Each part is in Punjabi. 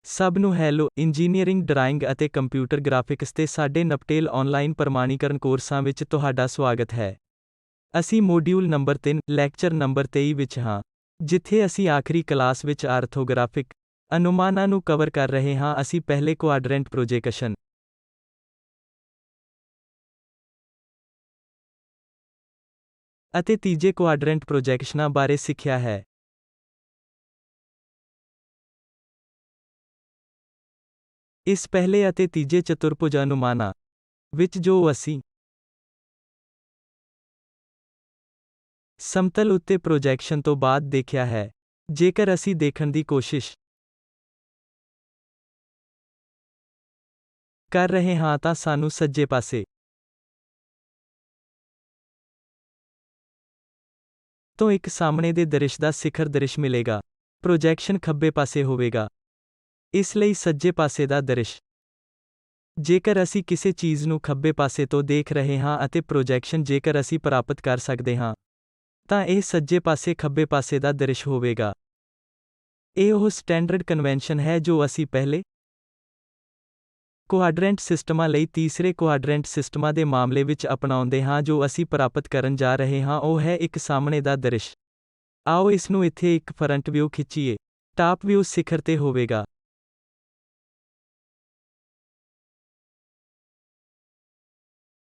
ਸਭ ਨੂੰ ਹੈਲੋ, ਇੰਜੀਨੀਅਰਿੰਗ ਡਰਾਇੰਗ ਅਤੇ ਕੰਪਿਊਟਰ ਗ੍ਰਾਫਿਕਸ ਤੇ ਸਾਡੇ ਨਪਟੇਲ ਆਨਲਾਈਨ ਪ੍ਰਮਾਣੀਕਰਨ ਕੋਰਸਾਂ ਵਿੱਚ ਤੁਹਾਡਾ ਸਵਾਗਤ ਹੈ। ਅਸੀਂ ਮੋਡਿਊਲ ਨੰਬਰ 3, ਲੈਕਚਰ ਨੰਬਰ 23 ਵਿੱਚ ਹਾਂ, ਜਿੱਥੇ ਅਸੀਂ ਆਖਰੀ ਕਲਾਸ ਵਿੱਚ ਆਰਥੋਗ੍ਰਾਫਿਕ ਅਨੁਮਾਨਾਂ ਨੂੰ ਕਵਰ ਕਰ ਰਹੇ ਹਾਂ। ਅਸੀਂ ਪਹਿਲੇ ਕੁਆਡਰੈਂਟ ਪ੍ਰੋਜੇਕਸ਼ਨ ਅਤੇ ਤੀਜੇ ਕੁਆਡਰੈਂਟ ਪ੍ਰੋਜੈਕਸ਼ਨਾਂ ਬਾਰੇ ਸਿੱਖਿਆ ਹੈ। ਇਸ ਪਹਿਲੇ ਅਤੇ ਤੀਜੇ ਚਤੁਰਭੁਜ ਅਨੁਮਾਨਾਂ ਵਿੱਚ ਜੋ ਅਸੀਂ ਸਮਤਲ ਉੱਤੇ ਪ੍ਰੋਜੈਕਸ਼ਨ ਤੋਂ ਬਾਅਦ ਦੇਖਿਆ ਹੈ, ਜੇਕਰ ਅਸੀਂ ਦੇਖਣ ਦੀ ਕੋਸ਼ਿਸ਼ ਕਰ ਰਹੇ ਹਾਂ ਤਾਂ ਸਾਨੂੰ ਸੱਜੇ ਪਾਸੇ ਤੋਂ ਇੱਕ ਸਾਹਮਣੇ ਦੇ ਦ੍ਰਿਸ਼ ਦਾ ਸਿਖਰ ਦ੍ਰਿਸ਼ ਮਿਲੇਗਾ। ਪ੍ਰੋਜੈਕਸ਼ਨ ਖੱਬੇ ਪਾਸੇ ਹੋਵੇਗਾ, ਇਸ ਲਈ ਸੱਜੇ ਪਾਸੇ ਦਾ ਦ੍ਰਿਸ਼। ਜੇਕਰ ਅਸੀਂ ਕਿਸੇ ਚੀਜ਼ ਨੂੰ ਖੱਬੇ ਪਾਸੇ ਤੋਂ ਦੇਖ ਰਹੇ ਹਾਂ ਅਤੇ ਪ੍ਰੋਜੈਕਸ਼ਨ ਜੇਕਰ ਅਸੀਂ ਪ੍ਰਾਪਤ ਕਰ ਸਕਦੇ ਹਾਂ, ਤਾਂ ਇਹ ਸੱਜੇ ਪਾਸੇ ਖੱਬੇ ਪਾਸੇ ਦਾ ਦ੍ਰਿਸ਼ ਹੋਵੇਗਾ। ਇਹ ਉਹ ਸਟੈਂਡਰਡ ਕਨਵੈਨਸ਼ਨ ਹੈ ਜੋ ਅਸੀਂ ਪਹਿਲੇ ਕੁਆਡਰੈਂਟ ਸਿਸਟਮਾਂ ਲਈ ਤੀਸਰੇ ਕੁਆਡਰੈਂਟ ਸਿਸਟਮਾਂ ਦੇ ਮਾਮਲੇ ਵਿੱਚ ਅਪਣਾਉਂਦੇ ਹਾਂ। ਜੋ ਅਸੀਂ ਪ੍ਰਾਪਤ ਕਰਨ ਜਾ ਰਹੇ ਹਾਂ ਉਹ ਹੈ ਇੱਕ ਸਾਹਮਣੇ ਦਾ ਦ੍ਰਿਸ਼। ਆਓ ਇਸ ਨੂੰ ਇੱਥੇ ਇੱਕ ਫਰੰਟ ਵਿਊ ਖਿੱਚੀਏ। ਟਾਪ ਵਿਊ ਸਿਖਰ ਤੇ ਹੋਵੇਗਾ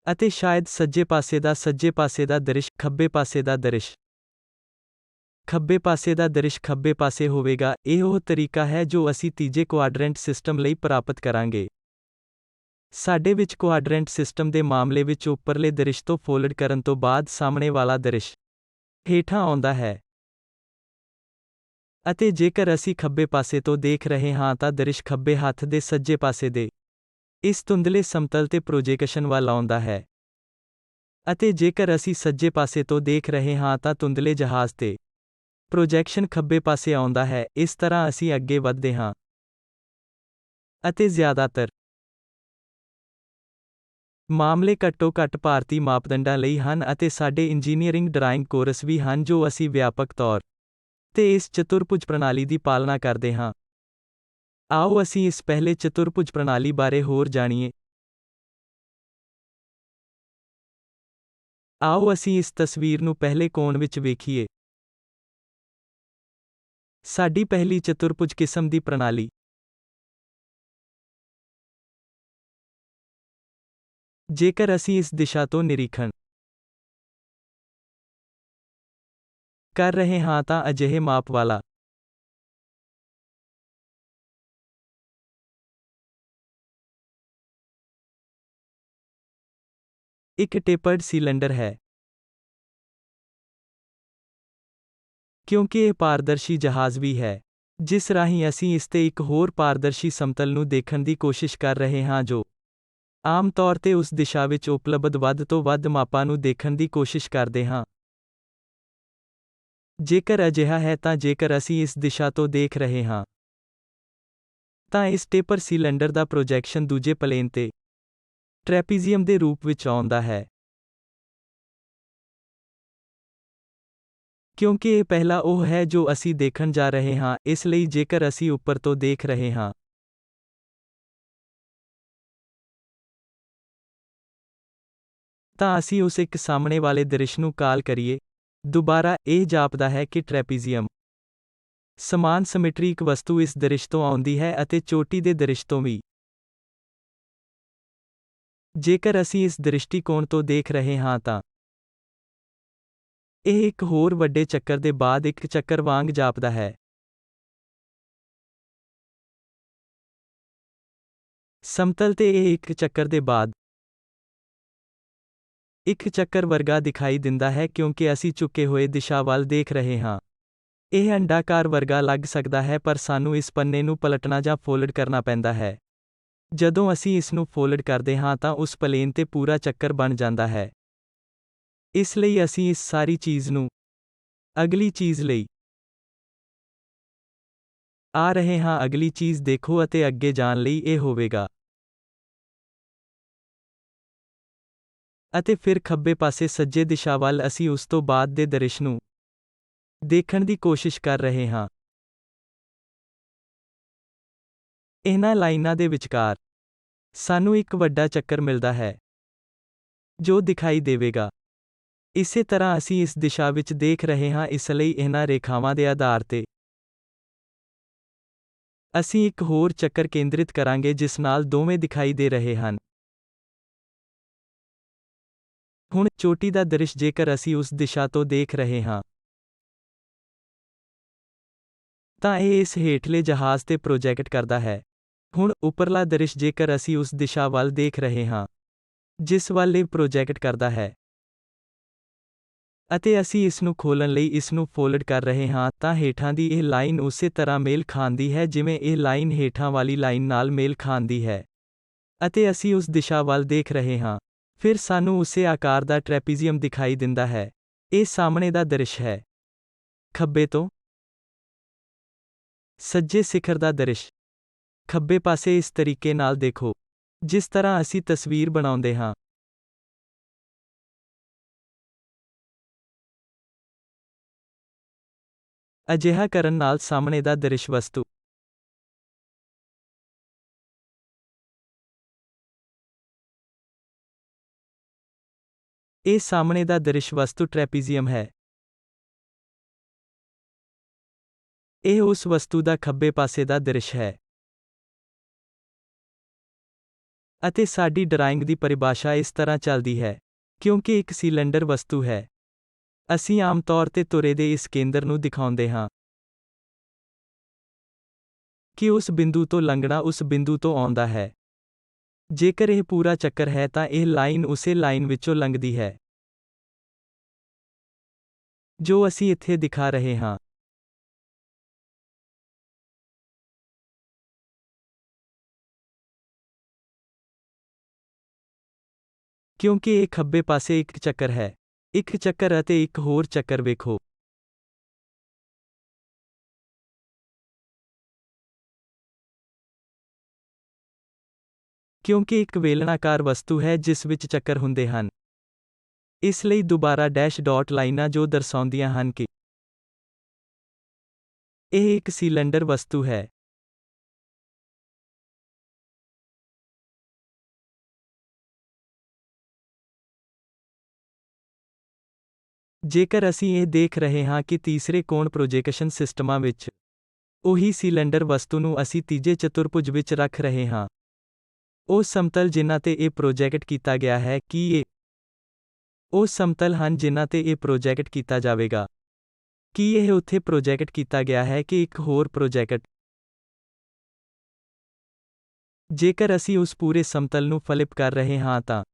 ਅਤੇ ਸ਼ਾਇਦ ਸੱਜੇ ਪਾਸੇ ਦਾ ਦ੍ਰਿਸ਼, ਖੱਬੇ ਪਾਸੇ ਦਾ ਦ੍ਰਿਸ਼। ਖੱਬੇ ਪਾਸੇ ਦਾ ਦ੍ਰਿਸ਼ ਖੱਬੇ ਪਾਸੇ ਹੋਵੇਗਾ। ਇਹ ਉਹ ਤਰੀਕਾ ਹੈ ਜੋ ਅਸੀਂ ਤੀਜੇ ਕੁਆਡਰੈਂਟ ਸਿਸਟਮ ਲਈ ਪ੍ਰਾਪਤ ਕਰਾਂਗੇ। ਸਾਡੇ ਵਿੱਚ ਕੁਆਡਰੈਂਟ ਸਿਸਟਮ ਦੇ ਮਾਮਲੇ ਵਿੱਚ ਉੱਪਰਲੇ ਦ੍ਰਿਸ਼ ਤੋਂ ਫੋਲਡ ਕਰਨ ਤੋਂ ਬਾਅਦ ਸਾਹਮਣੇ ਵਾਲਾ ਦ੍ਰਿਸ਼ ਹੇਠਾਂ ਆਉਂਦਾ ਹੈ। ਅਤੇ ਜੇਕਰ ਅਸੀਂ ਖੱਬੇ ਪਾਸੇ ਤੋਂ ਦੇਖ ਰਹੇ ਹਾਂ ਤਾਂ ਦ੍ਰਿਸ਼ ਖੱਬੇ ਹੱਥ ਦੇ ਸੱਜੇ ਪਾਸੇ ਦੇ ਇਸ ਧੁੰਦਲੇ ਸਮਤਲ ਤੇ ਪ੍ਰੋਜੇਕਸ਼ਨ ਵੱਲ ਆਉਂਦਾ ਹੈ। ਅਤੇ ਜੇਕਰ ਅਸੀਂ ਸੱਜੇ ਪਾਸੇ ਤੋਂ ਦੇਖ ਰਹੇ ਹਾਂ ਤਾਂ ਧੁੰਦਲੇ ਜਹਾਜ਼ ਤੇ ਪ੍ਰੋਜੈਕਸ਼ਨ ਖੱਬੇ ਪਾਸੇ ਆਉਂਦਾ ਹੈ। ਇਸ ਤਰ੍ਹਾਂ ਅਸੀਂ ਅੱਗੇ ਵਧਦੇ ਹਾਂ ਅਤੇ ਜ਼ਿਆਦਾਤਰ ਮਾਮਲੇ ਘੱਟੋ-ਘੱਟ ਭਾਰਤੀ ਮਾਪਦੰਡਾਂ ਲਈ ਹਨ ਅਤੇ ਸਾਡੇ ਇੰਜੀਨੀਅਰਿੰਗ ਡਰਾਇੰਗ ਕੋਰਸ ਵੀ ਹਨ ਜੋ ਅਸੀਂ ਵਿਆਪਕ ਤੌਰ ਤੇ ਇਸ ਚਤੁਰਭੁਜ ਪ੍ਰਣਾਲੀ ਦੀ ਪਾਲਣਾ ਕਰਦੇ ਹਾਂ। ਆਓ ਅਸੀਂ ਇਸ ਪਹਿਲੇ ਚਤੁਰਭੁਜ ਪ੍ਰਣਾਲੀ ਬਾਰੇ ਹੋਰ ਜਾਣੀਏ। ਆਓ ਅਸੀਂ ਇਸ ਤਸਵੀਰ ਨੂੰ ਪਹਿਲੇ ਕੋਣ ਵਿੱਚ ਵੇਖੀਏ। ਸਾਡੀ ਪਹਿਲੀ ਚਤੁਰਭੁਜ ਕਿਸਮ ਦੀ ਪ੍ਰਣਾਲੀ ਜੇਕਰ ਅਸੀਂ ਇਸ ਦਿਸ਼ਾ ਤੋਂ ਨਿਰੀਖਣ ਕਰ ਰਹੇ ਹਾਂ ਤਾਂ ਅਜਿਹੇ ਮਾਪ ਵਾਲਾ ਇੱਕ ਟੇਪਰਡ ਸਿਲੰਡਰ ਹੈ। ਕਿਉਂਕਿ ਇਹ ਪਾਰਦਰਸ਼ੀ ਜਹਾਜ਼ ਵੀ ਹੈ, ਜਿਸ ਰਾਹੀਂ ਅਸੀਂ ਇਸ ਤੇ ਇੱਕ ਹੋਰ ਪਾਰਦਰਸ਼ੀ ਸਮਤਲ ਨੂੰ ਦੇਖਣ ਦੀ ਕੋਸ਼ਿਸ਼ ਕਰ ਰਹੇ ਹਾਂ ਜੋ ਆਮ ਤੌਰ ਤੇ ਉਸ ਦਿਸ਼ਾ ਵਿੱਚ ਉਪਲਬਧ ਵੱਧ ਤੋਂ ਵੱਧ ਮਾਪਾਂ ਨੂੰ ਦੇਖਣ ਦੀ ਕੋਸ਼ਿਸ਼ ਕਰਦੇ ਹਾਂ। ਜੇਕਰ ਅਜਿਹਾ ਹੈ ਤਾਂ ਜੇਕਰ ਅਸੀਂ ਇਸ ਦਿਸ਼ਾ ਤੋਂ ਦੇਖ ਰਹੇ ਹਾਂ ਤਾਂ ਇਸ ਟੇਪਰ ਸਿਲੰਡਰ ਦਾ ਪ੍ਰੋਜੈਕਸ਼ਨ ਦੂਜੇ ਪਲੇਨ ਤੇ ਟ੍ਰੈਪੀਜ਼ੀਅਮ ਦੇ ਰੂਪ ਵਿੱਚ ਆਉਂਦਾ ਹੈ। ਕਿਉਂਕਿ ਇਹ ਪਹਿਲਾ ਉਹ ਹੈ ਜੋ ਅਸੀਂ ਦੇਖਣ ਜਾ ਰਹੇ ਹਾਂ, ਇਸ ਲਈ ਜੇਕਰ ਅਸੀਂ ਉੱਪਰ ਤੋਂ ਦੇਖ ਰਹੇ ਹਾਂ ਤਾਂ ਅਸੀਂ ਉਸ ਇੱਕ ਸਾਹਮਣੇ ਵਾਲੇ ਦ੍ਰਿਸ਼ ਨੂੰ ਕਾਲ ਕਰੀਏ। ਦੁਬਾਰਾ, ਇਹ ਜਾਪਦਾ ਹੈ ਕਿ ਟ੍ਰੈਪੀਜ਼ੀਅਮ ਸਮਾਨ ਸਮਿਟ੍ਰਿਕ ਵਸਤੂ ਇਸ ਦ੍ਰਿਸ਼ ਤੋਂ ਆਉਂਦੀ ਹੈ ਅਤੇ ਚੋਟੀ ਦੇ ਦ੍ਰਿਸ਼ ਤੋਂ ਵੀ। ਜੇਕਰ ਅਸੀਂ ਇਸ ਦ੍ਰਿਸ਼ਟੀਕੋਣ ਤੋਂ ਦੇਖ ਰਹੇ ਹਾਂ ਤਾਂ ਇਹ ਇੱਕ ਹੋਰ ਵੱਡੇ ਚੱਕਰ ਦੇ ਬਾਅਦ ਇੱਕ ਚੱਕਰ ਵਾਂਗ ਜਾਪਦਾ ਹੈ। ਸਮਤਲ ਤੇ ਇਹ ਇੱਕ ਚੱਕਰ ਦੇ ਬਾਅਦ ਇੱਕ ਚੱਕਰ ਵਰਗਾ ਦਿਖਾਈ ਦਿੰਦਾ ਹੈ ਕਿਉਂਕਿ ਅਸੀਂ ਝੁਕੇ ਹੋਏ ਦਿਸ਼ਾ ਵੱਲ ਦੇਖ ਰਹੇ ਹਾਂ। ਇਹ ਅੰਡਾਕਾਰ ਵਰਗਾ ਲੱਗ ਸਕਦਾ ਹੈ ਪਰ ਸਾਨੂੰ ਇਸ ਪੰਨੇ ਨੂੰ ਪਲਟਣਾ ਜਾਂ ਫੋਲਡ ਕਰਨਾ ਪੈਂਦਾ ਹੈ। ਜਦੋਂ ਅਸੀਂ ਇਸ ਨੂੰ ਫੋਲਡ ਕਰਦੇ ਹਾਂ ਤਾਂ ਉਸ ਪਲੇਨ ਤੇ ਪੂਰਾ ਚੱਕਰ ਬਣ ਜਾਂਦਾ ਹੈ। ਇਸ ਲਈ ਅਸੀਂ ਇਸ ਸਾਰੀ ਚੀਜ਼ ਨੂੰ ਅਗਲੀ ਚੀਜ਼ ਲਈ ਆ ਰਹੇ ਹਾਂ। ਅਗਲੀ ਚੀਜ਼ ਦੇਖੋ ਅਤੇ ਅੱਗੇ ਜਾਣ ਲਈ ਇਹ ਹੋਵੇਗਾ। ਅਤੇ ਫਿਰ ਖੱਬੇ ਪਾਸੇ ਸੱਜੇ ਦਿਸ਼ਾ ਵੱਲ ਅਸੀਂ ਉਸ ਤੋਂ ਬਾਅਦ ਦੇ ਦ੍ਰਿਸ਼ ਨੂੰ ਦੇਖਣ ਦੀ ਕੋਸ਼ਿਸ਼ ਕਰ ਰਹੇ ਹਾਂ। ਇਹਨਾਂ ਲਾਈਨਾਂ ਦੇ ਵਿਚਕਾਰ ਸਾਨੂੰ ਇੱਕ ਵੱਡਾ ਚੱਕਰ ਮਿਲਦਾ ਹੈ ਜੋ ਦਿਖਾਈ ਦੇਵੇਗਾ। ਇਸੇ ਤਰ੍ਹਾਂ ਅਸੀਂ ਇਸ ਦਿਸ਼ਾ ਵਿੱਚ ਦੇਖ ਰਹੇ ਹਾਂ, ਇਸ ਲਈ ਇਹਨਾਂ ਰੇਖਾਵਾਂ ਦੇ ਆਧਾਰ ਤੇ ਅਸੀਂ ਇੱਕ ਹੋਰ ਚੱਕਰ ਕੇਂਦਰਿਤ ਕਰਾਂਗੇ ਜਿਸ ਨਾਲ ਦੋਵੇਂ ਦਿਖਾਈ ਦੇ ਰਹੇ ਹਨ। ਹੁਣ ਚੋਟੀ ਦਾ ਦ੍ਰਿਸ਼ ਜੇਕਰ ਅਸੀਂ ਉਸ ਦਿਸ਼ਾ ਤੋਂ ਦੇਖ ਰਹੇ ਹਾਂ ਤਾਂ ਇਹ ਇਸ ਹੇਠਲੇ ਜਹਾਜ਼ ਤੇ ਪ੍ਰੋਜੈਕਟ ਕਰਦਾ ਹੈ। ਹੁਣ ਉੱਪਰਲਾ ਦ੍ਰਿਸ਼ ਜੇਕਰ ਅਸੀਂ ਉਸ ਦਿਸ਼ਾ ਵੱਲ ਦੇਖ ਰਹੇ ਹਾਂ ਜਿਸ ਵੱਲ ਇਹ ਪ੍ਰੋਜੈਕਟ ਕਰਦਾ ਹੈ ਅਤੇ ਅਸੀਂ ਇਸ ਨੂੰ ਖੋਲ੍ਹਣ ਲਈ ਇਸ ਨੂੰ ਫੋਲਡ ਕਰ ਰਹੇ ਹਾਂ, ਤਾਂ ਹੇਠਾਂ ਦੀ ਇਹ ਲਾਈਨ ਉਸੇ ਤਰ੍ਹਾਂ ਮੇਲ ਖਾਂਦੀ ਹੈ ਜਿਵੇਂ ਇਹ ਲਾਈਨ ਹੇਠਾਂ ਵਾਲੀ ਲਾਈਨ ਨਾਲ ਮੇਲ ਖਾਂਦੀ ਹੈ ਅਤੇ ਅਸੀਂ ਉਸ ਦਿਸ਼ਾ ਵੱਲ ਦੇਖ ਰਹੇ ਹਾਂ। ਫਿਰ ਸਾਨੂੰ ਉਸੇ ਆਕਾਰ ਦਾ ਟ੍ਰੈਪੀਜ਼ੀਅਮ ਦਿਖਾਈ ਦਿੰਦਾ ਹੈ। ਇਹ ਸਾਹਮਣੇ ਦਾ ਦ੍ਰਿਸ਼ ਹੈ। ਖੱਬੇ ਤੋਂ ਸੱਜੇ ਸਿਖਰ ਦਾ ਦ੍ਰਿਸ਼। ਖੱਬੇ ਪਾਸੇ ਇਸ ਤਰੀਕੇ ਨਾਲ ਦੇਖੋ ਜਿਸ ਤਰ੍ਹਾਂ ਅਸੀਂ ਤਸਵੀਰ ਬਣਾਉਂਦੇ ਹਾਂ। ਅਜਿਹਾ ਕਰਨ ਨਾਲ ਸਾਹਮਣੇ ਦਾ ਦ੍ਰਿਸ਼ ਵਸਤੂ ਇਹ ਸਾਹਮਣੇ ਦਾ ਦ੍ਰਿਸ਼ ਵਸਤੂ ਟ੍ਰੈਪੀਜ਼ੀਅਮ ਹੈ। ਇਹ ਉਸ ਵਸਤੂ ਦਾ ਖੱਬੇ ਪਾਸੇ ਦਾ ਦ੍ਰਿਸ਼ ਹੈ। ਅਤੇ ਸਾਡੀ ਡਰਾਇੰਗ ਦੀ ਪਰਿਭਾਸ਼ਾ ਇਸ ਤਰ੍ਹਾਂ ਚੱਲਦੀ ਹੈ। ਕਿਉਂਕਿ ਇੱਕ ਸਿਲੰਡਰ ਵਸਤੂ ਹੈ, ਅਸੀਂ ਆਮ ਤੌਰ ਤੇ ਧੁਰੇ ਦੇ ਇਸ ਕੇਂਦਰ ਨੂੰ ਦਿਖਾਉਂਦੇ ਹਾਂ ਕਿ ਉਸ ਬਿੰਦੂ ਤੋਂ ਲੰਘਣਾ ਉਸ ਬਿੰਦੂ ਤੋਂ ਆਉਂਦਾ ਹੈ। ਜੇਕਰ ਇਹ ਪੂਰਾ ਚੱਕਰ ਹੈ ਤਾਂ ਇਹ ਲਾਈਨ ਉਸੇ ਲਾਈਨ ਵਿੱਚੋਂ ਲੰਘਦੀ ਹੈ ਜੋ ਅਸੀਂ ਇੱਥੇ ਦਿਖਾ ਰਹੇ ਹਾਂ। ਕਿਉਂਕਿ ਇਹ ਖੱਬੇ ਪਾਸੇ ਇੱਕ ਚੱਕਰ ਹੈ। ਇੱਕ ਚੱਕਰ ਅਤੇ ਇੱਕ ਹੋਰ ਚੱਕਰ ਵੇਖੋ। ਕਿਉਂਕਿ ਇੱਕ ਵੇਲਣਾਕਾਰ ਵਸਤੂ ਹੈ ਜਿਸ ਵਿੱਚ ਚੱਕਰ ਹੁੰਦੇ ਹਨ, ਇਸ ਲਈ ਦੁਬਾਰਾ ਡੈਸ਼ ਡਾਟ ਲਾਈਨਾਂ ਜੋ ਦਰਸਾਉਂਦੀਆਂ ਹਨ ਕਿ ਇਹ ਇੱਕ ਸਿਲੰਡਰ ਵਸਤੂ ਹੈ। ਜੇਕਰ ਅਸੀਂ ਇਹ ਦੇਖ ਰਹੇ ਹਾਂ ਕਿ ਤੀਸਰੇ ਕੋਣ ਪ੍ਰੋਜੇਕਸ਼ਨ ਸਿਸਟਮਾਂ ਵਿੱਚ ਉਹੀ ਸਿਲੰਡਰ ਵਸਤੂ ਨੂੰ ਅਸੀਂ ਤੀਜੇ ਚਤੁਰਭੁਜ ਵਿੱਚ ਰੱਖ ਰਹੇ ਹਾਂ, ਉਹ ਸਮਤਲ ਜਿਨ੍ਹਾਂ ਤੇ ਇਹ ਪ੍ਰੋਜੈਕਟ ਕੀਤਾ ਗਿਆ ਹੈ, ਕੀ ਇਹ ਉਹ ਸਮਤਲ ਹਨ ਜਿਨ੍ਹਾਂ ਤੇ ਇਹ ਪ੍ਰੋਜੈਕਟ ਕੀਤਾ ਜਾਵੇਗਾ? ਕੀ ਇਹ ਉੱਥੇ ਪ੍ਰੋਜੈਕਟ ਕੀਤਾ ਗਿਆ ਹੈ ਕਿ ਇੱਕ ਹੋਰ ਪ੍ਰੋਜੈਕਟ? ਜੇਕਰ ਅਸੀਂ ਉਸ ਪੂਰੇ ਸਮਤਲ ਨੂੰ ਫਲਿਪ ਕਰ ਰਹੇ ਹਾਂ ਤਾਂ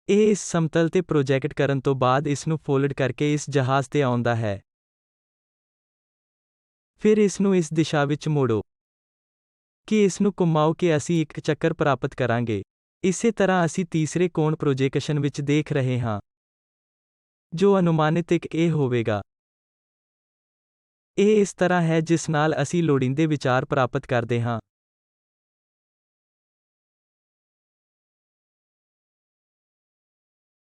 ਇਹ ਇਸ ਸਮਤਲ ਤੇ ਪ੍ਰੋਜੈਕਟ ਕਰਨ ਤੋਂ ਬਾਅਦ ਇਸ ਨੂੰ ਫੋਲਡ ਕਰਕੇ ਇਸ ਜਹਾਜ਼ ਤੇ ਆਉਂਦਾ ਹੈ। ਫਿਰ ਇਸ ਨੂੰ ਇਸ ਦਿਸ਼ਾ ਵਿੱਚ ਮੋੜੋ ਕਿ ਇਸ ਨੂੰ ਘੁਮਾਓ ਕਿ ਅਸੀਂ ਇੱਕ ਚੱਕਰ ਪ੍ਰਾਪਤ ਕਰਾਂਗੇ। ਇਸੇ ਤਰ੍ਹਾਂ ਅਸੀਂ ਤੀਸਰੇ ਕੋਣ ਪ੍ਰੋਜੇਕਸ਼ਨ ਵਿੱਚ ਦੇਖ ਰਹੇ ਹਾਂ ਜੋ ਅਨੁਮਾਨਿਤ ਇੱਕ ਇਹ ਹੋਵੇਗਾ। ਇਹ ਇਸ ਤਰ੍ਹਾਂ ਹੈ ਜਿਸ ਨਾਲ ਅਸੀਂ ਲੋੜੀਂਦੇ ਵਿਚਾਰ ਪ੍ਰਾਪਤ ਕਰਦੇ ਹਾਂ।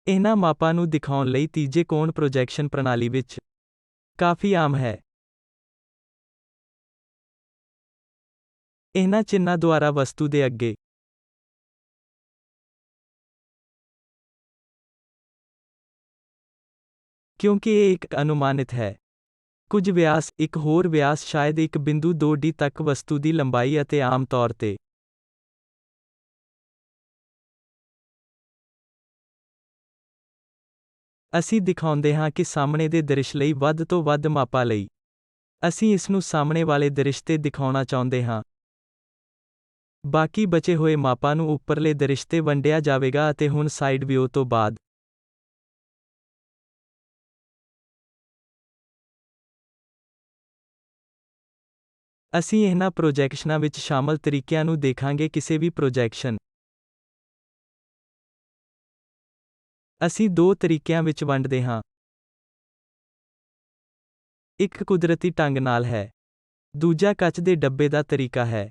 ਇਹਨਾਂ ਮਾਪਾਂ ਨੂੰ ਦਿਖਾਉਣ ਲਈ ਤੀਜੇ ਕੋਣ ਪ੍ਰੋਜੈਕਸ਼ਨ ਪ੍ਰਣਾਲੀ ਵਿੱਚ ਕਾਫੀ ਆਮ ਹੈ। ਇਹਨਾਂ ਚਿੰਨ੍ਹਾਂ ਦੁਆਰਾ ਵਸਤੂ ਦੇ ਅੱਗੇ ਕਿਉਂਕਿ ਇਹ ਇੱਕ ਅਨੁਮਾਨਿਤ ਹੈ। ਕੁਝ ਵਿਆਸ, ਇੱਕ ਹੋਰ ਵਿਆਸ ਸ਼ਾਇਦ ਇੱਕ ਬਿੰਦੂ 2D ਤੱਕ ਵਸਤੂ ਦੀ ਲੰਬਾਈ ਅਤੇ ਆਮ ਤੌਰ ਤੇ ਅਸੀਂ ਦਿਖਾਉਂਦੇ ਹਾਂ ਕਿ ਸਾਹਮਣੇ ਦੇ ਦ੍ਰਿਸ਼ ਲਈ ਵੱਧ ਤੋਂ ਵੱਧ ਮਾਪਾਂ ਲਈ ਅਸੀਂ ਇਸ ਨੂੰ ਸਾਹਮਣੇ ਵਾਲੇ ਦ੍ਰਿਸ਼ ਤੇ ਦਿਖਾਉਣਾ ਚਾਹੁੰਦੇ ਹਾਂ। ਬਾਕੀ ਬਚੇ ਹੋਏ ਮਾਪਾਂ ਨੂੰ ਉੱਪਰਲੇ ਦ੍ਰਿਸ਼ ਤੇ ਵੰਡਿਆ ਜਾਵੇਗਾ ਅਤੇ ਹੁਣ ਸਾਈਡ ਵਿਊ ਤੋਂ ਬਾਅਦ ਅਸੀਂ ਇਹਨਾਂ ਪ੍ਰੋਜੈਕਸ਼ਨਾਂ ਵਿੱਚ ਸ਼ਾਮਲ ਤਰੀਕਿਆਂ ਨੂੰ ਦੇਖਾਂਗੇ। ਕਿਸੇ ਵੀ ਪ੍ਰੋਜੈਕਸ਼ਨ ਅਸੀਂ ਦੋ ਤਰੀਕਿਆਂ ਵਿੱਚ ਵੰਡਦੇ ਹਾਂ। ਇੱਕ ਕੁਦਰਤੀ ਢੰਗ ਨਾਲ ਹੈ, ਦੂਜਾ ਕੱਚ ਦੇ ਡੱਬੇ ਦਾ ਤਰੀਕਾ ਹੈ।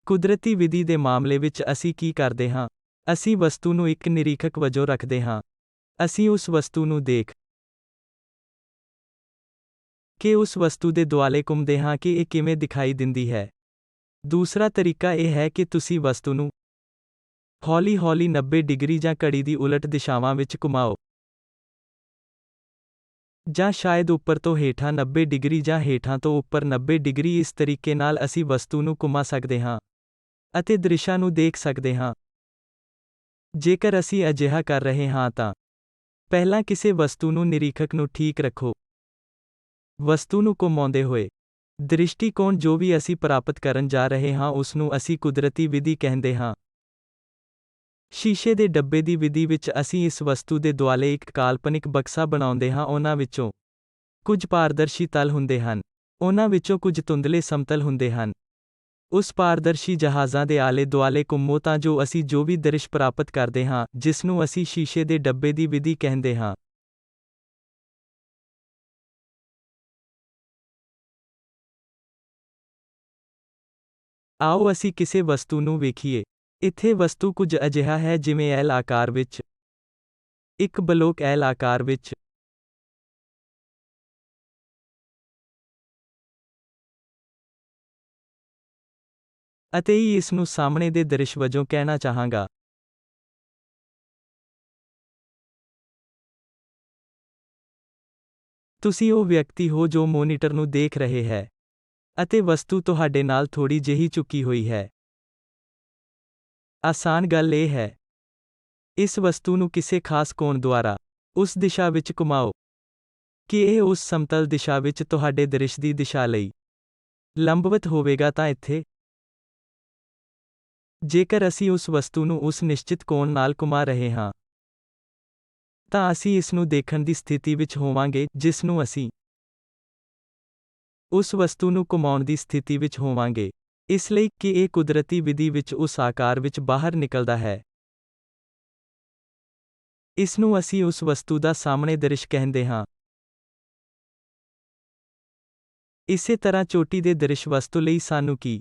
ਕੁਦਰਤੀ ਵਿਧੀ ਦੇ ਮਾਮਲੇ ਵਿੱਚ ਅਸੀਂ ਕੀ ਕਰਦੇ ਹਾਂ? ਅਸੀਂ ਵਸਤੂ ਨੂੰ ਇੱਕ ਨਿਰੀਖਕ ਵਜੋਂ ਰੱਖਦੇ ਹਾਂ। ਅਸੀਂ ਉਸ ਵਸਤੂ ਨੂੰ ਦੇਖ ਕਿ ਉਸ ਵਸਤੂ ਦੇ ਦੁਆਲੇ ਘੁੰਮਦੇ ਹਾਂ ਕਿ ਇਹ ਕਿਵੇਂ ਦਿਖਾਈ ਦਿੰਦੀ ਹੈ। ਦੂਸਰਾ ਤਰੀਕਾ ਇਹ ਹੈ ਕਿ ਤੁਸੀਂ ਵਸਤੂ ਨੂੰ ਹੌਲੀ-ਹੌਲੀ 90 ਡਿਗਰੀ ਜਾਂ ਘੜੀ ਦੀ ਉਲਟ ਦਿਸ਼ਾਵਾਂ ਵਿੱਚ ਘੁਮਾਓ। ਜਾਂ ਸ਼ਾਇਦ ਉੱਪਰ ਤੋਂ ਹੇਠਾਂ 90 ਡਿਗਰੀ ਜਾਂ ਹੇਠਾਂ ਤੋਂ ਉੱਪਰ 90 ਡਿਗਰੀ। ਇਸ ਤਰੀਕੇ ਨਾਲ ਅਸੀਂ ਵਸਤੂ ਨੂੰ ਘੁਮਾ ਸਕਦੇ ਹਾਂ ਅਤੇ ਦ੍ਰਿਸ਼ਾਂ ਨੂੰ ਦੇਖ ਸਕਦੇ ਹਾਂ। ਜੇਕਰ ਅਸੀਂ ਅਜਿਹਾ ਕਰ ਰਹੇ ਹਾਂ ਤਾਂ ਪਹਿਲਾਂ ਕਿਸੇ ਵਸਤੂ ਨੂੰ ਨਿਰੀਖਕ ਨੂੰ ਠੀਕ ਰੱਖੋ। ਵਸਤੂ ਨੂੰ ਘੁਮਾਉਂਦੇ ਹੋਏ ਦ੍ਰਿਸ਼ਟੀਕੋਣ ਜੋ ਵੀ ਅਸੀਂ ਪ੍ਰਾਪਤ ਕਰਨ ਜਾ ਰਹੇ ਹਾਂ ਉਸ ਨੂੰ ਅਸੀਂ ਕੁਦਰਤੀ ਵਿਧੀ ਕਹਿੰਦੇ ਹਾਂ। ਸ਼ੀਸ਼ੇ ਦੇ ਡੱਬੇ ਦੀ ਵਿਧੀ ਵਿੱਚ ਅਸੀਂ ਇਸ ਵਸਤੂ ਦੇ ਦੁਆਲੇ ਇੱਕ ਕਾਲਪਨਿਕ ਬਕਸਾ ਬਣਾਉਂਦੇ ਹਾਂ। ਉਹਨਾਂ ਵਿੱਚੋਂ ਕੁਝ ਪਾਰਦਰਸ਼ੀ ਤਲ ਹੁੰਦੇ ਹਨ। ਉਹਨਾਂ ਵਿੱਚੋਂ ਕੁਝ ਧੁੰਦਲੇ ਸਮਤਲ ਹੁੰਦੇ ਹਨ। ਉਸ ਪਾਰਦਰਸ਼ੀ ਜਹਾਜ਼ਾਂ ਦੇ ਆਲੇ ਦੁਆਲੇ ਘੁੰਮੋ ਤਾਂ ਜੋ ਅਸੀਂ ਜੋ ਵੀ ਦ੍ਰਿਸ਼ ਪ੍ਰਾਪਤ ਕਰਦੇ ਹਾਂ, ਜਿਸ ਨੂੰ ਅਸੀਂ ਸ਼ੀਸ਼ੇ ਦੇ ਡੱਬੇ ਦੀ ਵਿਧੀ ਕਹਿੰਦੇ ਹਾਂ। ਆਓ ਅਸੀਂ ਕਿਸੇ ਵਸਤੂ ਨੂੰ ਵੇਖੀਏ। ਇੱਥੇ ਵਸਤੂ ਕੁਝ ਅਜਿਹਾ ਹੈ ਜਿਵੇਂ ਐਲ ਆਕਾਰ ਵਿੱਚ ਇੱਕ ਬਲੋਕ ਐਲ ਆਕਾਰ ਵਿੱਚ ਅਤੇ ਇਸ ਨੂੰ ਸਾਹਮਣੇ ਦੇ ਦ੍ਰਿਸ਼ ਵਜੋਂ ਕਹਿਣਾ ਚਾਹਾਂਗਾ। ਤੁਸੀਂ ਉਹ ਵਿਅਕਤੀ ਹੋ ਜੋ ਮੋਨੀਟਰ ਨੂੰ ਦੇਖ ਰਹੇ ਹੈ ਅਤੇ ਵਸਤੂ ਤੁਹਾਡੇ ਨਾਲ ਥੋੜੀ ਜਿਹੀ ਝੁਕੀ ਹੋਈ ਹੈ। ਆਸਾਨ ਗੱਲ ਇਹ ਹੈ, ਇਸ ਵਸਤੂ ਨੂੰ ਕਿਸੇ ਖਾਸ ਕੋਣ ਦੁਆਰਾ ਉਸ ਦਿਸ਼ਾ ਵਿੱਚ ਘੁਮਾਓ ਕਿ ਇਹ ਉਸ ਸਮਤਲ ਦਿਸ਼ਾ ਵਿੱਚ ਤੁਹਾਡੇ ਦ੍ਰਿਸ਼ ਦੀ ਦਿਸ਼ਾ ਲਈ ਲੰਬਵਤ ਹੋਵੇਗਾ। ਤਾਂ ਇੱਥੇ ਜੇਕਰ ਅਸੀਂ ਉਸ ਵਸਤੂ ਨੂੰ ਉਸ ਨਿਸ਼ਚਿਤ ਕੋਣ ਨਾਲ ਘੁਮਾ ਰਹੇ ਹਾਂ ਤਾਂ ਅਸੀਂ ਇਸ ਨੂੰ ਦੇਖਣ ਦੀ ਸਥਿਤੀ ਵਿੱਚ ਹੋਵਾਂਗੇ ਜਿਸ ਨੂੰ ਅਸੀਂ ਉਸ ਵਸਤੂ ਨੂੰ ਘੁਮਾਉਣ ਦੀ ਸਥਿਤੀ ਵਿੱਚ ਹੋਵਾਂਗੇ। ਇਸ ਲਈ ਕਿ ਇਹ ਕੁਦਰਤੀ ਵਿਧੀ ਵਿੱਚ ਉਸ ਆਕਾਰ ਵਿੱਚ ਬਾਹਰ ਨਿਕਲਦਾ ਹੈ। ਇਸ ਨੂੰ ਅਸੀਂ ਉਸ ਵਸਤੂ ਦਾ ਸਾਹਮਣੇ ਦ੍ਰਿਸ਼ ਕਹਿੰਦੇ ਹਾਂ। ਇਸੇ ਤਰ੍ਹਾਂ ਚੋਟੀ ਦੇ ਦ੍ਰਿਸ਼ ਵਸਤੂ ਲਈ ਸਾਨੂੰ ਕੀ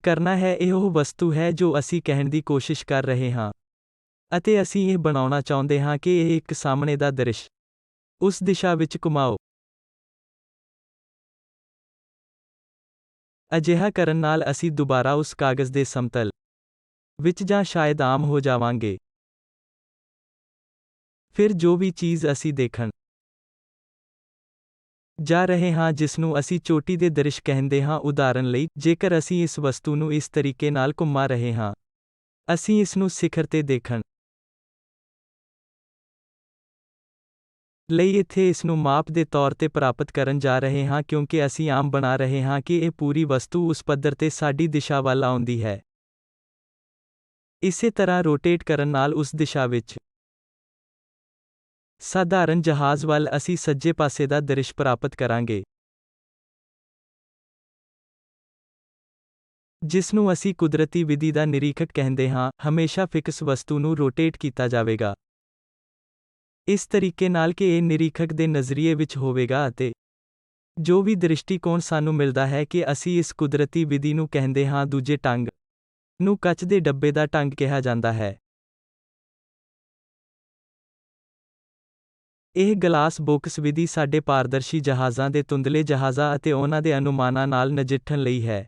ਕਰਨਾ ਹੈ? ਇਹ ਉਹ ਵਸਤੂ ਹੈ ਜੋ ਅਸੀਂ ਕਹਿਣ ਦੀ ਕੋਸ਼ਿਸ਼ ਕਰ ਰਹੇ ਹਾਂ ਅਤੇ ਅਸੀਂ ਇਹ ਬਣਾਉਣਾ ਚਾਹੁੰਦੇ ਹਾਂ ਕਿ ਇਹ ਇੱਕ ਸਾਹਮਣੇ ਦਾ ਦ੍ਰਿਸ਼ ਉਸ ਦਿਸ਼ਾ ਵਿੱਚ ਘੁਮਾਓ। ਅਜਿਹਾ ਕਰਨ ਨਾਲ ਅਸੀਂ ਦੁਬਾਰਾ ਉਸ ਕਾਗਜ਼ ਦੇ ਸਮਤਲ ਵਿੱਚ ਜਾਂ ਸ਼ਾਇਦ ਆਮ ਹੋ ਜਾਵਾਂਗੇ। ਫਿਰ ਜੋ ਵੀ ਚੀਜ਼ ਅਸੀਂ ਦੇਖਣ ਜਾ ਰਹੇ ਹਾਂ ਜਿਸ ਨੂੰ ਅਸੀਂ ਚੋਟੀ ਦੇ ਦ੍ਰਿਸ਼ ਕਹਿੰਦੇ ਹਾਂ, ਉਦਾਹਰਨ ਲਈ, ਜੇਕਰ ਅਸੀਂ ਇਸ ਵਸਤੂ ਨੂੰ ਇਸ ਤਰੀਕੇ ਨਾਲ ਘੁਮਾ ਰਹੇ ਹਾਂ, ਅਸੀਂ ਇਸ ਨੂੰ ਸਿਖਰ ਤੇ ਦੇਖਣ ਲਈ ਇੱਥੇ ਇਸ ਨੂੰ ਮਾਪ ਦੇ ਤੌਰ ਤੇ ਪ੍ਰਾਪਤ ਕਰਨ ਜਾ ਰਹੇ ਹਾਂ ਕਿਉਂਕਿ ਅਸੀਂ ਆਮ ਬਣਾ ਰਹੇ ਹਾਂ ਕਿ ਇਹ ਪੂਰੀ ਵਸਤੂ ਉਸ ਪੱਧਰ ਤੇ ਸਾਡੀ ਦਿਸ਼ਾ ਵੱਲ ਆਉਂਦੀ ਹੈ। ਇਸੇ ਤਰ੍ਹਾਂ ਰੋਟੇਟ ਕਰਨ ਨਾਲ ਉਸ ਦਿਸ਼ਾ ਵਿੱਚ ਸਾਧਾਰਨ ਜਹਾਜ਼ ਵੱਲ ਅਸੀਂ ਸੱਜੇ ਪਾਸੇ ਦਾ ਦ੍ਰਿਸ਼ ਪ੍ਰਾਪਤ ਕਰਾਂਗੇ, ਜਿਸ ਨੂੰ ਅਸੀਂ ਕੁਦਰਤੀ ਵਿਧੀ ਦਾ ਨਿਰੀਖਕ ਕਹਿੰਦੇ ਹਾਂ। ਹਮੇਸ਼ਾ ਫਿਕਸ ਵਸਤੂ ਨੂੰ ਰੋਟੇਟ ਕੀਤਾ ਜਾਵੇਗਾ ਇਸ ਤਰੀਕੇ ਨਾਲ ਕਿ ਇਹ ਨਿਰੀਖਕ ਦੇ ਨਜ਼ਰੀਏ ਵਿੱਚ ਹੋਵੇਗਾ ਅਤੇ ਜੋ ਵੀ ਦ੍ਰਿਸ਼ਟੀਕੋਣ ਸਾਨੂੰ ਮਿਲਦਾ ਹੈ ਕਿ ਅਸੀਂ ਇਸ ਕੁਦਰਤੀ ਵਿਧੀ ਨੂੰ ਕਹਿੰਦੇ ਹਾਂ। ਦੂਜੇ ਢੰਗ ਨੂੰ ਕੱਚ ਦੇ ਡੱਬੇ ਦਾ ਢੰਗ ਕਿਹਾ ਜਾਂਦਾ ਹੈ। ਇਹ ਗਲਾਸ ਬੌਕਸ ਵਿਧੀ ਸਾਡੇ ਪਾਰਦਰਸ਼ੀ ਜਹਾਜ਼ਾਂ ਦੇ ਧੁੰਦਲੇ ਜਹਾਜ਼ਾਂ ਅਤੇ ਉਹਨਾਂ ਦੇ ਅਨੁਮਾਨਾਂ ਨਾਲ ਨਜਿੱਠਣ ਲਈ ਹੈ।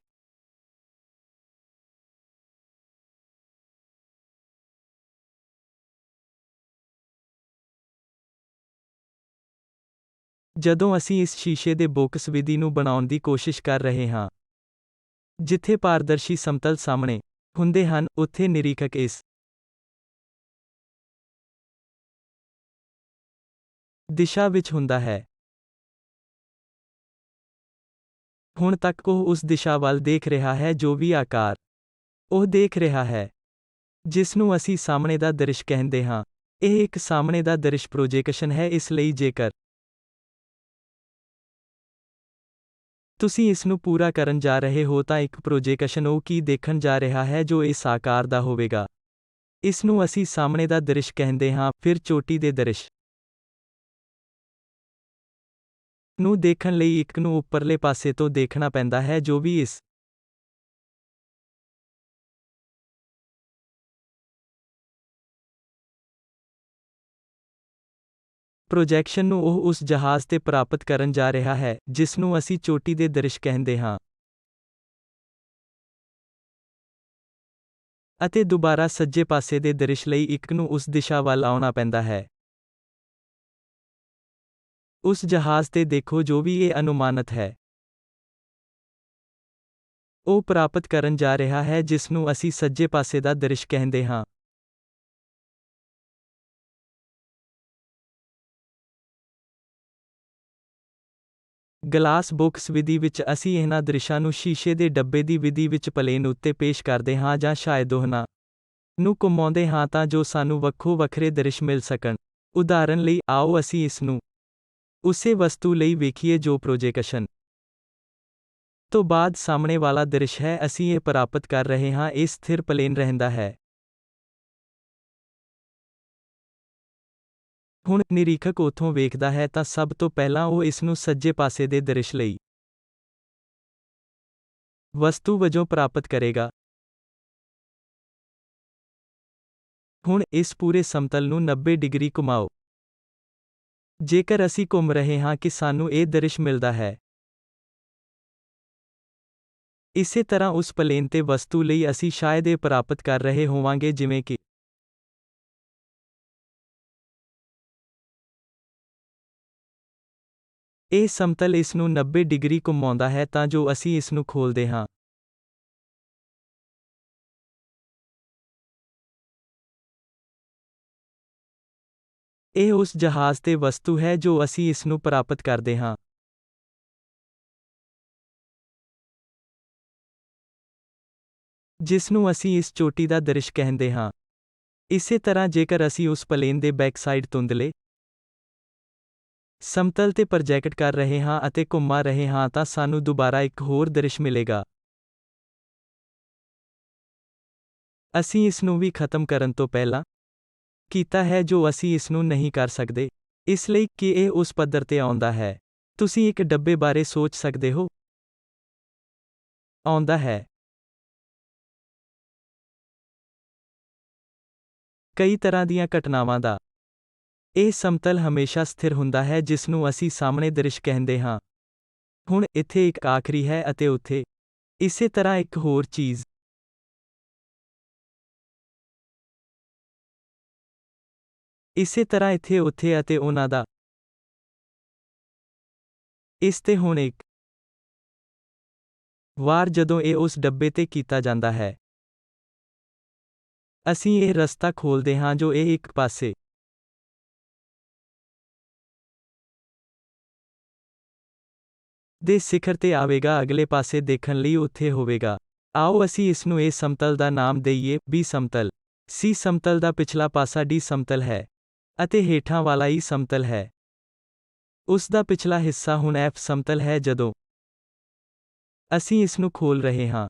ਜਦੋਂ ਅਸੀਂ ਇਸ ਸ਼ੀਸ਼ੇ ਦੇ ਬੌਕਸ ਵਿਧੀ ਨੂੰ ਬਣਾਉਣ ਦੀ ਕੋਸ਼ਿਸ਼ ਕਰ ਰਹੇ ਹਾਂ, ਜਿੱਥੇ ਪਾਰਦਰਸ਼ੀ ਸਮਤਲ ਸਾਹਮਣੇ ਹੁੰਦੇ ਹਨ, ਉੱਥੇ ਨਿਰੀਖਕ ਇਸ ਦਿਸ਼ਾ ਵਿੱਚ ਹੁੰਦਾ ਹੈ। ਹੁਣ ਤੱਕ ਉਹ ਉਸ ਦਿਸ਼ਾ ਵੱਲ ਦੇਖ ਰਿਹਾ ਹੈ ਜੋ ਵੀ ਆਕਾਰ ਉਹ ਦੇਖ ਰਿਹਾ ਹੈ, ਜਿਸ ਨੂੰ ਅਸੀਂ ਸਾਹਮਣੇ ਦਾ ਦ੍ਰਿਸ਼ ਕਹਿੰਦੇ ਹਾਂ। ਇਹ ਇੱਕ ਸਾਹਮਣੇ ਦਾ ਦ੍ਰਿਸ਼ ਪ੍ਰੋਜੈਕਸ਼ਨ ਹੈ। ਇਸ ਲਈ ਜੇਕਰ ਤੁਸੀਂ ਇਸ ਨੂੰ ਪੂਰਾ ਕਰਨ ਜਾ ਰਹੇ ਹੋ ਤਾਂ ਇੱਕ ਪ੍ਰੋਜੈਕਸ਼ਨ ਉਹ ਕੀ ਦੇਖਣ ਜਾ ਰਿਹਾ ਹੈ ਜੋ ਇਸ ਆਕਾਰ ਦਾ ਹੋਵੇਗਾ। ਇਸ ਨੂੰ ਅਸੀਂ ਸਾਹਮਣੇ ਦਾ ਦ੍ਰਿਸ਼ ਕਹਿੰਦੇ ਹਾਂ। ਫਿਰ ਚੋਟੀ ਦੇ ਦ੍ਰਿਸ਼ ਨੂੰ ਦੇਖਣ ਲਈ ਇੱਕ ਨੂੰ ਉੱਪਰਲੇ ਪਾਸੇ ਤੋਂ ਦੇਖਣਾ ਪੈਂਦਾ ਹੈ ਜੋ ਵੀ ਇਸ ਪ੍ਰੋਜੈਕਸ਼ਨ ਨੂੰ ਉਹ ਉਸ ਜਹਾਜ਼ ਤੇ ਪ੍ਰਾਪਤ ਕਰਨ ਜਾ ਰਿਹਾ ਹੈ, ਜਿਸ ਨੂੰ ਅਸੀਂ ਚੋਟੀ ਦੇ ਦ੍ਰਿਸ਼ ਕਹਿੰਦੇ ਹਾਂ। ਅਤੇ ਦੁਬਾਰਾ ਸੱਜੇ ਪਾਸੇ ਦੇ ਦ੍ਰਿਸ਼ ਲਈ ਇੱਕ ਨੂੰ ਉਸ ਦਿਸ਼ਾ ਵੱਲ ਆਉਣਾ ਪੈਂਦਾ ਹੈ। ਉਸ ਜਹਾਜ਼ ਤੇ ਦੇਖੋ ਜੋ ਵੀ ਇਹ ਅਨੁਮਾਨਿਤ ਹੈ। ਉਹ ਪ੍ਰਾਪਤ ਕਰਨ ਜਾ ਰਿਹਾ ਹੈ ਜਿਸ ਨੂੰ ਅਸੀਂ ਸੱਜੇ ਪਾਸੇ ਦਾ ਦ੍ਰਿਸ਼ ਕਹਿੰਦੇ ਹਾਂ। ਗਲਾਸ ਬਾਕਸ ਵਿਧੀ ਵਿੱਚ ਅਸੀਂ ਇਹਨਾਂ ਦ੍ਰਿਸ਼ਾਂ ਨੂੰ ਸ਼ੀਸ਼ੇ ਦੇ ਡੱਬੇ ਦੀ ਵਿਧੀ ਵਿੱਚ ਪਲੇਨ ਉੱਤੇ ਪੇਸ਼ ਕਰਦੇ ਹਾਂ ਜਾਂ ਸ਼ਾਇਦ ਉਹਨਾਂ ਨੂੰ ਘੁਮਾਉਂਦੇ ਹਾਂ ਤਾਂ ਜੋ ਸਾਨੂੰ ਵੱਖੋ ਵੱਖਰੇ ਦ੍ਰਿਸ਼ ਮਿਲ ਸਕਣ। ਉਦਾਹਰਨ ਲਈ, ਆਓ ਅਸੀਂ ਇਸ ਨੂੰ ਉਸੇ ਵਸਤੂ ਲਈ ਵੇਖੀਏ ਜੋ ਪ੍ਰੋਜੈਕਸ਼ਨ ਤੋਂ ਬਾਅਦ ਸਾਹਮਣੇ ਵਾਲਾ ਦ੍ਰਿਸ਼ ਹੈ। ਅਸੀਂ ਇਹ ਪ੍ਰਾਪਤ ਕਰ ਰਹੇ ਹਾਂ, ਇਹ ਸਥਿਰ ਪਲੇਨ ਰਹਿੰਦਾ ਹੈ। ਹੁਣ ਨਿਰੀਖਕ ਉੱਥੋਂ ਵੇਖਦਾ ਹੈ ਤਾਂ ਸਭ ਤੋਂ ਪਹਿਲਾਂ ਉਹ ਇਸ ਨੂੰ ਸੱਜੇ ਪਾਸੇ ਦੇ ਦ੍ਰਿਸ਼ ਲਈ ਵਸਤੂ ਵਜੋਂ ਪ੍ਰਾਪਤ ਕਰੇਗਾ। ਹੁਣ ਇਸ ਪੂਰੇ ਸਮਤਲ ਨੂੰ 90 ਡਿਗਰੀ ਘੁਮਾਓ। ਜੇਕਰ ਅਸੀਂ ਘੁੰਮ ਰਹੇ ਹਾਂ ਕਿ ਸਾਨੂੰ ਇਹ ਦ੍ਰਿਸ਼ ਮਿਲਦਾ ਹੈ। ਇਸੇ ਤਰ੍ਹਾਂ ਉਸ ਪਲੇਨ ਤੇ ਵਸਤੂ ਲਈ ਅਸੀਂ ਸ਼ਾਇਦ ਇਹ ਪ੍ਰਾਪਤ ਕਰ ਰਹੇ ਹੋਵਾਂਗੇ ਜਿਵੇਂ ਕਿ ਇਹ ਸਮਤਲ ਇਸ ਨੂੰ 90 ਡਿਗਰੀ ਘੁਮਾਉਂਦਾ ਹੈ ਤਾਂ ਜੋ ਅਸੀਂ ਇਸ ਨੂੰ ਖੋਲ੍ਹਦੇ ਹਾਂ। ਇਹ ਉਸ ਜਹਾਜ਼ ਤੇ ਵਸਤੂ ਹੈ ਜੋ ਅਸੀਂ ਇਸ ਨੂੰ ਪ੍ਰਾਪਤ ਕਰਦੇ ਹਾਂ। ਜਿਸ ਨੂੰ ਅਸੀਂ ਇਸ ਚੋਟੀ ਦਾ ਦ੍ਰਿਸ਼ ਕਹਿੰਦੇ ਹਾਂ। ਇਸੇ ਤਰ੍ਹਾਂ ਜੇਕਰ ਅਸੀਂ ਉਸ ਪਲੇਨ ਦੇ ਬੈਕ ਸਾਈਡ ਧੁੰਦਲੇ ਸਮਤਲ ਤੇ ਪ੍ਰੋਜੈਕਟ ਕਰ ਰਹੇ ਹਾਂ ਅਤੇ ਘੁੰਮਾ ਰਹੇ ਹਾਂ ਤਾਂ ਸਾਨੂੰ ਦੁਬਾਰਾ ਇੱਕ ਹੋਰ ਦ੍ਰਿਸ਼ ਮਿਲੇਗਾ। ਅਸੀਂ ਇਸ ਨੂੰ ਵੀ ਖਤਮ ਕਰਨ ਤੋਂ ਪਹਿਲਾਂ ਕੀਤਾ ਹੈ ਜੋ ਅਸੀਂ ਇਸ ਨੂੰ ਨਹੀਂ ਕਰ ਸਕਦੇ, ਇਸ ਲਈ ਕਿ ਇਹ ਉਸ ਪੱਧਰ ਤੇ ਆਉਂਦਾ ਹੈ। ਤੁਸੀਂ ਇੱਕ ਡੱਬੇ ਬਾਰੇ ਸੋਚ ਸਕਦੇ ਹੋ। ਆਉਂਦਾ ਹੈ। ਕਈ ਤਰ੍ਹਾਂ ਦੀਆਂ ਘਟਨਾਵਾਂ ਦਾ ਇਹ ਸਮਤਲ ਹਮੇਸ਼ਾ ਸਥਿਰ ਹੁੰਦਾ ਹੈ ਜਿਸ ਨੂੰ ਅਸੀਂ ਸਾਹਮਣੇ ਦ੍ਰਿਸ਼ ਕਹਿੰਦੇ ਹਾਂ। ਹੁਣ ਇੱਥੇ ਇੱਕ ਆਖਰੀ ਹੈ ਅਤੇ ਉੱਥੇ ਇਸੇ ਤਰ੍ਹਾਂ ਇੱਕ ਹੋਰ ਚੀਜ਼ ਇਸੇ ਤਰ੍ਹਾਂ ਇੱਥੇ ਉੱਥੇ ਅਤੇ ਉਹਨਾਂ ਦਾ ਇਸ ਤੇ ਹੁਣ ਇੱਕ ਵਾਰ ਜਦੋਂ ਇਹ ਉਸ ਡੱਬੇ ਤੇ ਕੀਤਾ ਜਾਂਦਾ ਹੈ, ਅਸੀਂ ਇਹ ਰਸਤਾ ਖੋਲ੍ਹਦੇ ਹਾਂ ਜੋ ਇਹ ਇੱਕ ਪਾਸੇ ਦੇ ਸਿਖਰ ਤੇ ਆਵੇਗਾ। ਅਗਲੇ ਪਾਸੇ ਦੇਖਣ ਲਈ ਉੱਥੇ ਹੋਵੇਗਾ। ਆਓ ਅਸੀਂ ਇਸ ਨੂੰ ਇਹ ਸਮਤਲ ਦਾ ਨਾਮ ਦੇਈਏ, B ਸਮਤਲ। C ਸਮਤਲ ਦਾ ਪਿਛਲਾ ਪਾਸਾ D ਸਮਤਲ ਹੈ ਅਤੇ ਹੇਠਾਂ ਵਾਲਾ E ਸਮਤਲ ਹੈ। ਉਸ ਦਾ ਪਿਛਲਾ ਹਿੱਸਾ ਹੁਣ F ਸਮਤਲ ਹੈ ਜਦੋਂ ਅਸੀਂ ਇਸ ਨੂੰ ਖੋਲ੍ਹ ਰਹੇ ਹਾਂ।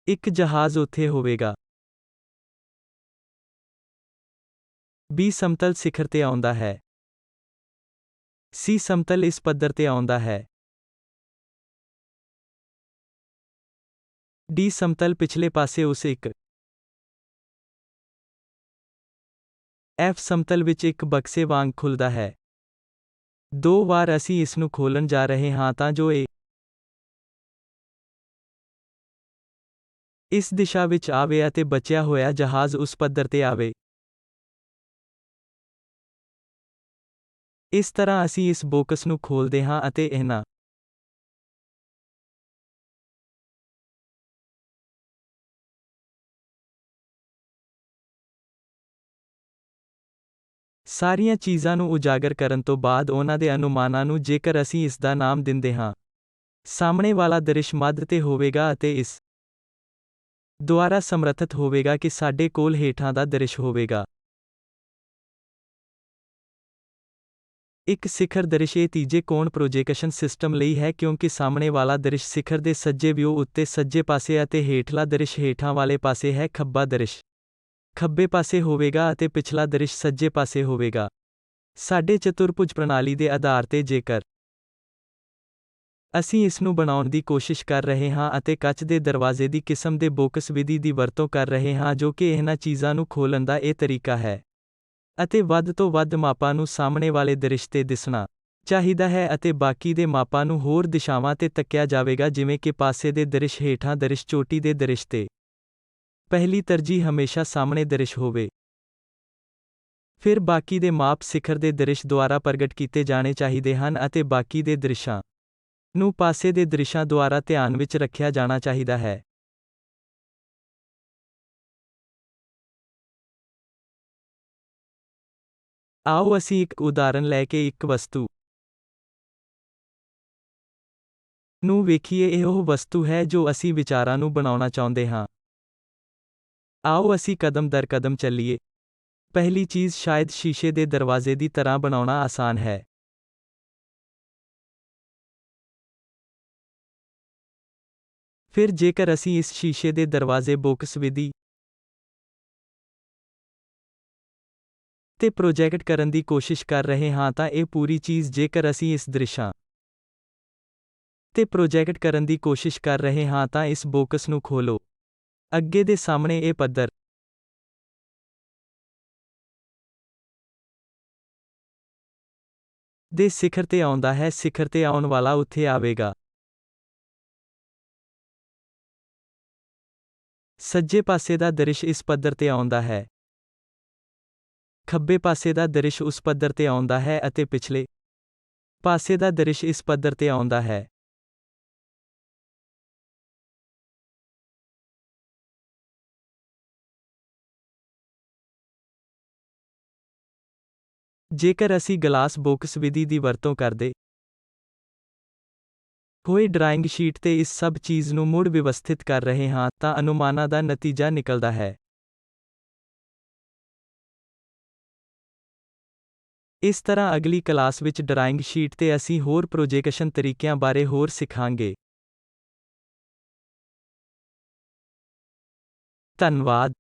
ਇੱਕ ਜਹਾਜ਼ ਉੱਥੇ ਹੋਵੇਗਾ। B ਸਮਤਲ ਸਿਖਰ ਤੇ ਆਉਂਦਾ ਹੈ। C ਸਮਤਲ ਇਸ ਪੱਧਰ ਤੇ ਆਉਂਦਾ ਹੈ। D ਸਮਤਲ ਪਿਛਲੇ ਪਾਸੇ ਉਸ ਇੱਕ F ਸਮਤਲ ਵਿੱਚ ਇੱਕ ਬਕਸੇ ਵਾਂਗ ਖੁੱਲਦਾ ਹੈ। ਦੋ ਵਾਰ ਅਸੀਂ ਇਸ ਨੂੰ ਖੋਲ੍ਹਣ ਜਾ ਰਹੇ ਹਾਂ ਤਾਂ ਜੋ ਇਹ ਇਸ ਦਿਸ਼ਾ ਵਿੱਚ ਆਵੇ ਅਤੇ ਬਚਿਆ ਹੋਇਆ ਜਹਾਜ਼ ਉਸ ਪੱਧਰ ਤੇ ਆਵੇ। ਇਸ ਤਰ੍ਹਾਂ ਅਸੀਂ ਇਸ ਬੋਕਸ ਨੂੰ ਖੋਲ੍ਹਦੇ ਹਾਂ ਅਤੇ ਇਹਨਾਂ ਸਾਰੀਆਂ ਚੀਜ਼ਾਂ ਨੂੰ ਉਜਾਗਰ ਕਰਨ ਤੋਂ ਬਾਅਦ ਉਹਨਾਂ ਦੇ ਅਨੁਮਾਨਾਂ ਨੂੰ ਜੇਕਰ ਅਸੀਂ ਇਸ ਦਾ ਨਾਮ ਦਿੰਦੇ ਹਾਂ, ਸਾਹਮਣੇ ਵਾਲਾ ਦ੍ਰਿਸ਼ ਮੱਧ ਤੇ ਹੋਵੇਗਾ ਅਤੇ ਇਸ ਦੁਆਰਾ ਸਮਰਥਿਤ ਹੋਵੇਗਾ ਕਿ ਸਾਡੇ ਕੋਲ ਹੇਠਾਂ ਦਾ ਦ੍ਰਿਸ਼ ਹੋਵੇਗਾ। ਇੱਕ ਸਿਖਰ ਦ੍ਰਿਸ਼ ਇਹ ਤੀਜੇ ਕੋਣ ਪ੍ਰੋਜੇਕਸ਼ਨ ਸਿਸਟਮ ਲਈ ਹੈ ਕਿਉਂਕਿ ਸਾਹਮਣੇ ਵਾਲਾ ਦ੍ਰਿਸ਼ ਸਿਖਰ ਦੇ ਸੱਜੇ ਵਿਊ ਉੱਤੇ ਸੱਜੇ ਪਾਸੇ ਅਤੇ ਹੇਠਲਾ ਦ੍ਰਿਸ਼ ਹੇਠਾਂ ਵਾਲੇ ਪਾਸੇ ਹੈ। ਖੱਬਾ ਦ੍ਰਿਸ਼ ਖੱਬੇ ਪਾਸੇ ਹੋਵੇਗਾ ਅਤੇ ਪਿਛਲਾ ਦ੍ਰਿਸ਼ ਸੱਜੇ ਪਾਸੇ ਹੋਵੇਗਾ। ਸਾਡੇ ਚਤੁਰਭੁਜ ਪ੍ਰਣਾਲੀ ਦੇ ਆਧਾਰ ਤੇ ਜੇਕਰ ਅਸੀਂ ਇਸ ਨੂੰ ਬਣਾਉਣ ਦੀ ਕੋਸ਼ਿਸ਼ ਕਰ ਰਹੇ ਹਾਂ ਅਤੇ ਕੱਚ ਦੇ ਦਰਵਾਜ਼ੇ ਦੀ ਕਿਸਮ ਦੇ ਬੌਕਸ ਵਿਧੀ ਦੀ ਵਰਤੋਂ ਕਰ ਰਹੇ ਹਾਂ ਜੋ ਕਿ ਇਹਨਾਂ ਚੀਜ਼ਾਂ ਨੂੰ ਖੋਲ੍ਹਣ ਦਾ ਇਹ ਤਰੀਕਾ ਹੈ। ਅਤੇ ਵੱਧ ਤੋਂ ਵੱਧ ਮਾਪਾਂ ਨੂੰ ਸਾਹਮਣੇ ਵਾਲੇ ਦ੍ਰਿਸ਼ ਤੇ ਦਿਸਣਾ ਚਾਹੀਦਾ ਹੈ ਅਤੇ ਬਾਕੀ ਦੇ ਮਾਪਾਂ ਨੂੰ ਹੋਰ ਦਿਸ਼ਾਵਾਂ ਤੇ ਤੱਕਿਆ ਜਾਵੇਗਾ ਜਿਵੇਂ ਕਿ ਪਾਸੇ ਦੇ ਦ੍ਰਿਸ਼ ਹੇਠਾਂ ਦ੍ਰਿਸ਼ ਚੋਟੀ ਦੇ ਦ੍ਰਿਸ਼ ਤੇ। ਪਹਿਲੀ ਤਰਜੀਹ ਹਮੇਸ਼ਾ ਸਾਹਮਣੇ ਦ੍ਰਿਸ਼ ਹੋਵੇ। ਫਿਰ ਬਾਕੀ ਦੇ ਮਾਪ ਸਿਖਰ ਦੇ ਦ੍ਰਿਸ਼ ਦੁਆਰਾ ਪ੍ਰਗਟ ਕੀਤੇ ਜਾਣੇ ਚਾਹੀਦੇ ਹਨ ਅਤੇ ਬਾਕੀ ਦੇ ਦ੍ਰਿਸ਼ਾਂ ਨੂੰ ਪਾਸੇ ਦੇ ਦ੍ਰਿਸ਼ਾਂ ਦੁਆਰਾ ਧਿਆਨ ਵਿੱਚ ਰੱਖਿਆ ਜਾਣਾ ਚਾਹੀਦਾ ਹੈ। ਆਓ ਅਸੀਂ ਇੱਕ ਉਦਾਹਰਨ ਲੈ ਕੇ ਇੱਕ ਵਸਤੂ ਨੂੰ ਵੇਖੀਏ। ਇਹ ਉਹ ਵਸਤੂ ਹੈ ਜੋ ਅਸੀਂ ਵਿਚਾਰਾਂ ਨੂੰ ਬਣਾਉਣਾ ਚਾਹੁੰਦੇ ਹਾਂ। ਆਓ ਅਸੀਂ ਕਦਮ ਦਰ ਕਦਮ ਚੱਲੀਏ। ਪਹਿਲੀ ਚੀਜ਼ ਸ਼ਾਇਦ ਸ਼ੀਸ਼ੇ ਦੇ ਦਰਵਾਜ਼ੇ ਦੀ ਤਰ੍ਹਾਂ ਬਣਾਉਣਾ ਆਸਾਨ ਹੈ। ਫਿਰ ਜੇਕਰ ਅਸੀਂ ਇਸ ਸ਼ੀਸ਼ੇ ਦੇ ਦਰਵਾਜ਼ੇ ਬੌਕਸ ਵਿਧੀ ਤੇ ਪ੍ਰੋਜੈਕਟ ਕਰਨ ਦੀ ਕੋਸ਼ਿਸ਼ ਕਰ ਰਹੇ ਹਾਂ ਤਾਂ ਇਹ ਪੂਰੀ ਚੀਜ਼ ਜੇਕਰ ਅਸੀਂ ਇਸ ਦ੍ਰਿਸ਼ਾਂ ਤੇ ਪ੍ਰੋਜੈਕਟ ਕਰਨ ਦੀ ਕੋਸ਼ਿਸ਼ ਕਰ ਰਹੇ ਹਾਂ ਤਾਂ ਇਸ ਬੌਕਸ ਨੂੰ ਖੋਲੋ। ਅੱਗੇ ਦੇ ਸਾਹਮਣੇ ਇਹ ਪੱਧਰ ਦੇ ਸਿਖਰ ਤੇ ਆਉਂਦਾ ਹੈ। ਸਿਖਰ ਤੇ ਆਉਣ ਵਾਲਾ ਉੱਥੇ ਆਵੇਗਾ। ਸੱਜੇ ਪਾਸੇ ਦਾ ਦ੍ਰਿਸ਼ ਇਸ ਪੱਧਰ ਤੇ ਆਉਂਦਾ ਹੈ। ਖੱਬੇ ਪਾਸੇ ਦਾ ਦ੍ਰਿਸ਼ ਉਸ ਪੱਧਰ ਤੇ ਆਉਂਦਾ ਹੈ ਅਤੇ ਪਿਛਲੇ ਪਾਸੇ ਦਾ ਦ੍ਰਿਸ਼ ਇਸ ਪੱਧਰ ਤੇ ਆਉਂਦਾ ਹੈ। ਜੇਕਰ ਅਸੀਂ ਗਲਾਸ ਬੌਕਸ ਵਿਧੀ ਦੀ ਵਰਤੋਂ ਕਰਦੇ ਹੋਏ ਡਰਾਇੰਗ ਸ਼ੀਟ ਤੇ ਇਸ ਸਭ ਚੀਜ਼ ਨੂੰ ਮੁੜ ਵਿਵਸਥਿਤ ਕਰ ਰਹੇ ਹਾਂ ਤਾਂ ਅਨੁਮਾਨਾਂ ਦਾ ਨਤੀਜਾ ਨਿਕਲਦਾ ਹੈ। ਇਸ ਤਰ੍ਹਾਂ ਅਗਲੀ ਕਲਾਸ ਵਿੱਚ ਡਰਾਇੰਗ ਸ਼ੀਟ ਤੇ ਅਸੀਂ ਹੋਰ ਪ੍ਰੋਜੈਕਸ਼ਨ ਤਰੀਕਿਆਂ ਬਾਰੇ ਹੋਰ ਸਿੱਖਾਂਗੇ। ਧੰਨਵਾਦ।